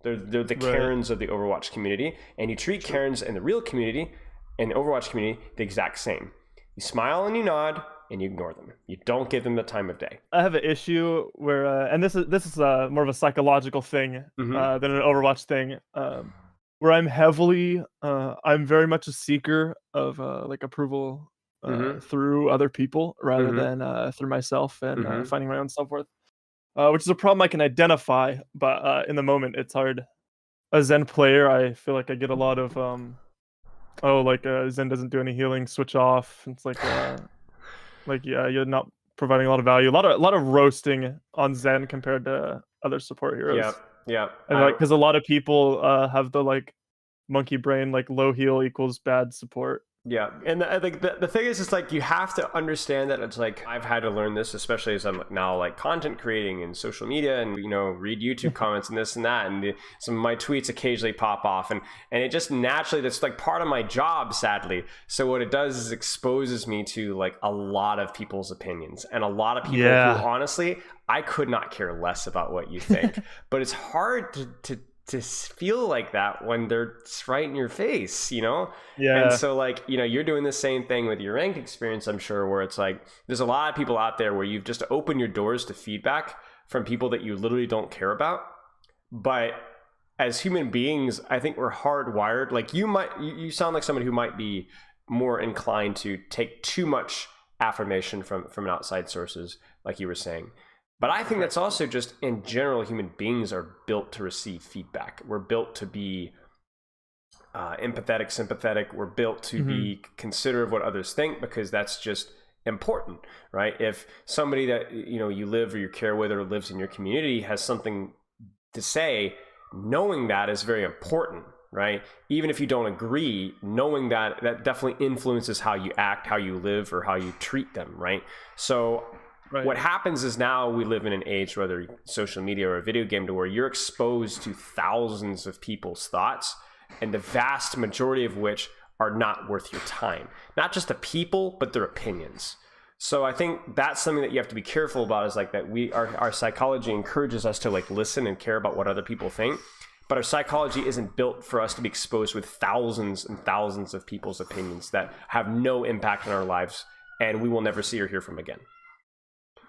They're the Karens of the Overwatch community, and you treat Karens in the real community, in the Overwatch community, the exact same. You smile and you nod, and you ignore them. You don't give them the time of day. I have an issue where, and this is more of a psychological thing than an Overwatch thing, where I'm very much a seeker of like approval through other people rather than through myself and finding my own self-worth, which is a problem I can identify, but in the moment it's hard. A Zen player, I feel like I get a lot of Zen doesn't do any healing, switch off. It's like yeah, you're not providing a lot of value. A lot of roasting on Zen compared to other support heroes. Yeah. And like, because a lot of people have the like monkey brain, like low heal equals bad support. Yeah, and I think the thing is, it's like you have to understand that it's like I've had to learn this, especially as I'm now like content creating and social media, and read YouTube comments and this and that, and some of my tweets occasionally pop off, and it just naturally, that's like part of my job, sadly. So what it does is exposes me to like a lot of people's opinions and a lot of people who honestly I could not care less about what you think, but it's hard to feel like that when they're right in your face, Yeah. And so like, you're doing the same thing with your ranked experience, I'm sure, where it's like, there's a lot of people out there where you've just opened your doors to feedback from people that you literally don't care about. But as human beings, I think we're hardwired. Like you sound like somebody who might be more inclined to take too much affirmation from outside sources, like you were saying. But I think that's also just in general, human beings are built to receive feedback. We're built to be empathetic, sympathetic. We're built to be considerate of what others think, because that's just important, right? If somebody that you live or you care with or lives in your community has something to say, knowing that is very important, right? Even if you don't agree, knowing that definitely influences how you act, how you live, or how you treat them, right? So what happens is now we live in an age, whether social media or a video game, to where you're exposed to thousands of people's thoughts, and the vast majority of which are not worth your time. Not just the people, but their opinions. So I think that's something that you have to be careful about, is like that our psychology encourages us to like listen and care about what other people think. But our psychology isn't built for us to be exposed with thousands and thousands of people's opinions that have no impact on our lives, and we will never see or hear from again.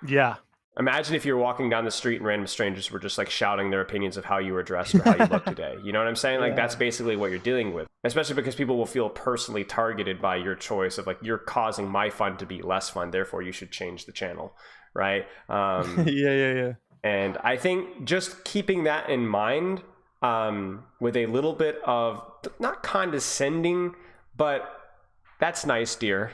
Yeah. Imagine if you're walking down the street and random strangers were just like shouting their opinions of how you were dressed or how you look today. You know what I'm saying? Like that's basically what you're dealing with, especially because people will feel personally targeted by your choice of like, you're causing my fun to be less fun, therefore you should change the channel. Right. Yeah. And I think just keeping that in mind, with a little bit of not condescending, but that's nice, dear.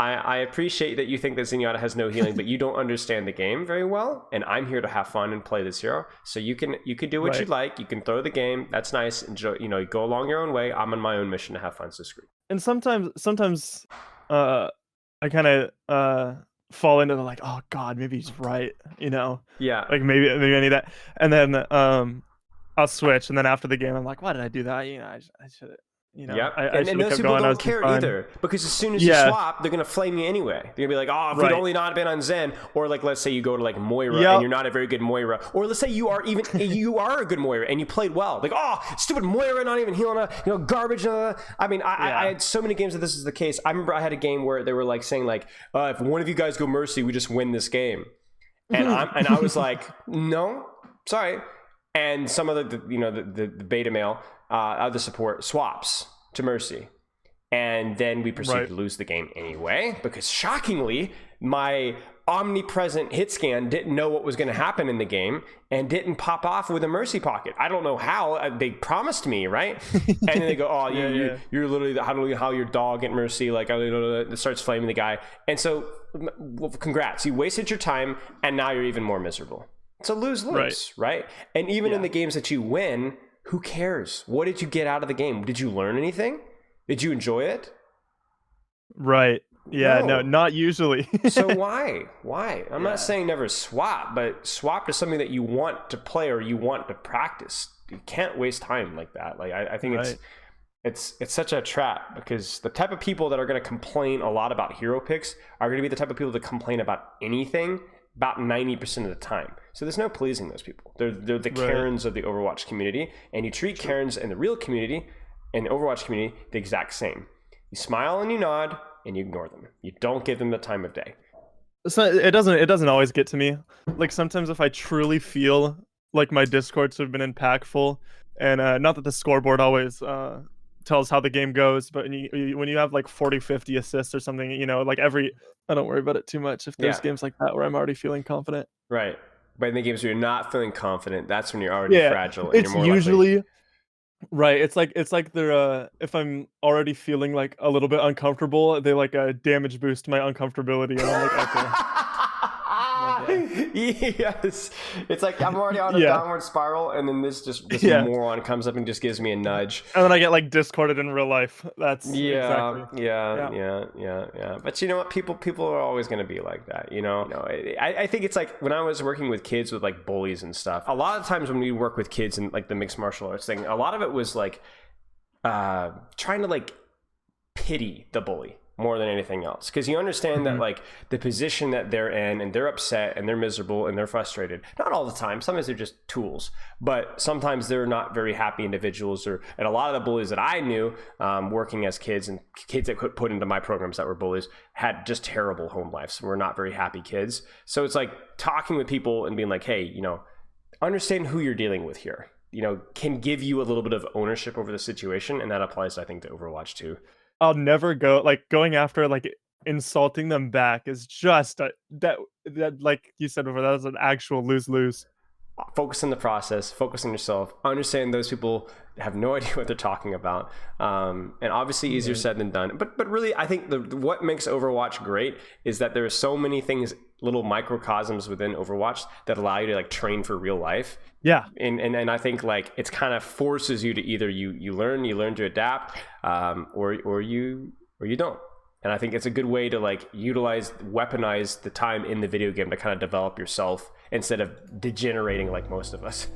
I appreciate that you think that Zenyatta has no healing, but you don't understand the game very well, and I'm here to have fun and play this hero. So you can do what you'd like. You can throw the game. That's nice. Enjoy. Go along your own way. I'm on my own mission to have fun. So screw. And sometimes, I kind of fall into the like, oh God, maybe he's right. Yeah. Like maybe I need that, and then I'll switch, and then after the game, I'm like, why did I do that? I should. And those people don't care either, because as soon as you swap, they're gonna flame you anyway. They're gonna be like, oh, if we'd only not been on Zen, or like let's say you go to like Moira and you're not a very good Moira, or let's say you are a good Moira and you played well, like, oh, stupid Moira not even healing, garbage. I mean, I had so many games that this is the case. I remember I had a game where they were like saying like, if one of you guys go Mercy, we just win this game, and I was like, no, sorry. And some of the beta male of the support swaps to Mercy, and then we proceed to lose the game anyway, because shockingly my omnipresent hit scan didn't know what was going to happen in the game and didn't pop off with a Mercy pocket. I don't know how. They promised me, right? And then they go, oh, you're literally how your dog at Mercy, like, it starts flaming the guy. And so, well, congrats, you wasted your time, and now you're even more miserable. It's a lose-lose, right? And even in the games that you win, who cares? What did you get out of the game? Did you learn anything? Did you enjoy it? Right. Yeah, no not usually. So why? I'm not saying never swap, but swap to something that you want to play or you want to practice. You can't waste time like that. Like I think it's such a trap, because the type of people that are going to complain a lot about hero picks are going to be the type of people that complain about anything about 90% of the time. So there's no pleasing those people. They're the Karens of the Overwatch community, and you treat Karens in the real community and the Overwatch community the exact same. You smile and you nod and you ignore them. You don't give them the time of day. So it doesn't always get to me. Like sometimes if I truly feel like my discords have been impactful, and not that the scoreboard always tells how the game goes, but when you have like 40-50 assists or something, you know, like I don't worry about it too much if there's games like that where I'm already feeling confident. Right. But in the games where you're not feeling confident, that's when you're already fragile. And it's you're more usually likely... right. It's like they're if I'm already feeling like a little bit uncomfortable, they like damage boost my uncomfortability, and I'm like, okay. Yes, it's like I'm already on a downward spiral, and then this moron comes up and just gives me a nudge, and then I get like discorded in real life. That's exactly. But you know what? People are always going to be like that. You know, I think it's like when I was working with kids with like bullies and stuff. A lot of times when we work with kids in like the mixed martial arts thing, a lot of it was like trying to like pity the bully more than anything else, because you understand that like the position that they're in, and they're upset and they're miserable and they're frustrated. Not all the time, sometimes they're just tools, but sometimes they're not very happy individuals. And a lot of the bullies that I knew working as kids, and kids that got put into my programs that were bullies, had just terrible home lives, were not very happy kids. So it's like talking with people and being like, hey, you know, understand who you're dealing with here, you know, can give you a little bit of ownership over the situation. And that applies, I think, to Overwatch too. I'll never going after like insulting them back is just that like you said before, that was an actual lose-lose. Focus on the process, focus on yourself, understand those people have no idea what they're talking about, and obviously easier said than done, but really I think what makes Overwatch great is that there are so many things, little microcosms within Overwatch that allow you to like train for real life. And I think like it's kind of forces you to either you learn to adapt, or you don't. And I think it's a good way to like weaponize the time in the video game to kind of develop yourself instead of degenerating like most of us.